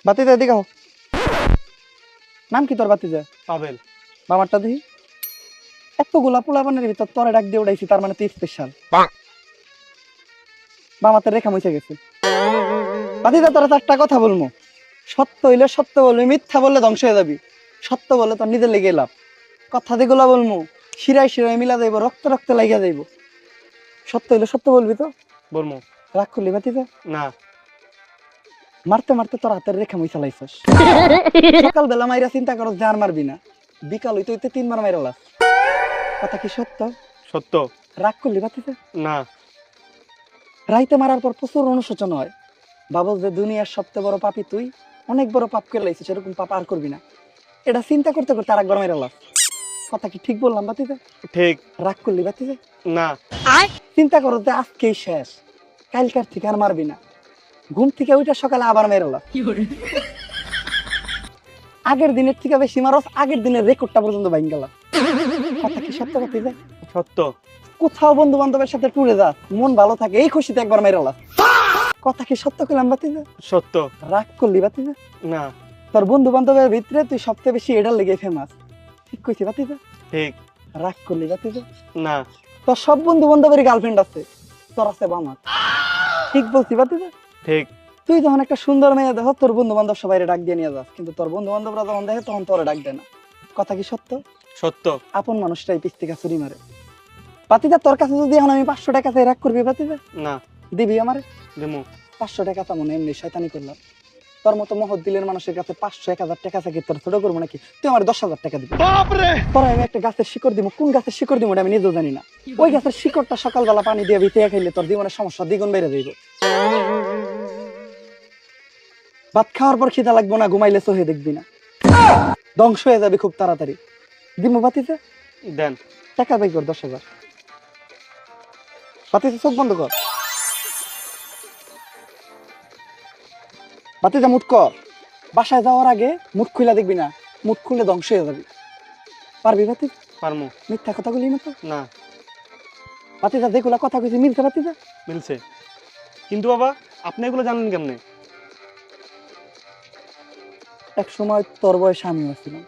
বাতিজা এদিকে আও। নাম কি তোর বাতিজা? পাবেল। বামারটা দেখি। এতগুলা পোলাপানের ভিতর তোরে ডাক দিয়ে উড়াইছি, তার মানে তুই স্পেশাল। বামাতে রেখা মুছে গেছে। বাতিজা তোরা চারটা কথা বলবো। সত্য হইলে সত্য বলবি, মিথ্যা বললে ধ্বংস হয়ে যাবি। সত্য বলে তোর নিজের লেগে লাভ। কথা যেগুলা বলবো শিরায় শিরায় মিলা যাইব, রক্ত রক্ত লাগিয়া যাইব। সত্য হইলে সত্য বলবি তো? বলমু। রাগ করলি বাতিজা? না। মারতে মারতে তোর হাতের রেখা মুই চালাইছস। সকাল বেলা মাইরা চিন্তা করস যে আর মারবি না, বিকাল হইতে হইতে 3 বার মাইরা লাস। কথা কি সত্য? সত্য। রাগ করলি বাতিজা? না। রাইতে মারার পর প্রচুর অনুশোচনা হয়। ভাবস যে দুনিয়ার সবচেয়ে বড় পাপী তুই, অনেক বড় পাপ করে লাইছিস, এরকম পাপ আর করবি না। এটা চিন্তা করতে করতে আর একবার মাইরা লাস। কথা কি ঠিক বললাম বাতিজা? ঠিক। রাগ করলি বাতিজা? না। চিন্তা করো যে আজকেই শেষ, কালকার থেকে আর মারবি না। ঘুম থেকে উঠে সকালে আবার মেরে লাস। আগের দিনের থেকে বেশি মারস, আগের দিনের রেকর্ডটা পর্যন্ত ভাঙ গেল। কথা কি সত্য বাতিজা? সত্য। কোথাও বন্ধু বান্ধবের সাথে টুরে যা, মন ভালো থাকে, এই খুশিতে একবার মেরে লাস। কথা কি সত্য কইলাম বাতিজা? সত্য। রাগ করলি বাতিজা? না। তোর বন্ধু বান্ধবের ভিতরে তুই সবচেয়ে বেশি এটার লেগে ফেমাস। ঠিক কইছি বাতিজা? ঠিক। রাগ করলি বাতিজা? না। তোর সব বন্ধু বান্ধবেরই গার্লফ্রেন্ড আছে, তোর আছে বামার। ঠিক বলছি বাতিজা? ঠিক। তুই যখন একটা সুন্দর মেয়ে দেখো, তোর বন্ধু বান্ধব সবাই ডাক দিয়ে নিয়ে যাস, কিন্তু তোর বন্ধু বান্ধবরা যখন দেখে তখন তোরে ডাক দেয় না। কথা কি সত্য? সত্য। আপন মানুষটাই পিছ থেকে ছুরি মারে। বাতিজা তোর কাছে যদি এখন আমি 500 টাকা চাই, রাগ করবি বাতিজা? না। দিবি আমারে? দেমু। 500 টাকা তা মনে এমনি শয়তানি করলাম। তোর মতো মহৎ দিলের মানুষের কাছে 500 1000 টাকা চাই, তোর ছোট করবো নাকি? তুই আমার 10,000 টাকা দিবি। তোর আমি একটা গাছের শিকড় দিব, কোন গাছের শিকড় দিব আমি নিজেও জানি না। ওই গাছের শিকড়টা সকালবেলা পানি দিয়ে ভিতরে খাইলে তোর জীবনের সমস্যা দ্বিগুণ বেড়ে যাইব। ভাত খাওয়ার পর খিদা লাগবো না, ঘুমাইলে চোখে দেখবি না, ধ্বংস হয়ে যাবে খুব তাড়াতাড়ি। দিমু বাতিতে? দেন। টাকা বাই কর 10,000। বাতিতে চোখ বন্ধ কর। বাতিতে মুট কর। বাসায় যাওয়ার আগে মুখ খুলে দেখবি না, মুখ খুলে ধ্বংস হয়ে যাবি। পারবি বাতি? পারমু। মিথ্যা কথা বলি না তো? না। বাতিজা যেগুলা কথা কইছি মিলছে বাতিজা? মিলছে। কিন্তু বাবা আপনি এগুলো জানেন কেমনে? এক সময় তোর বয়সে আমিও ছিলাম।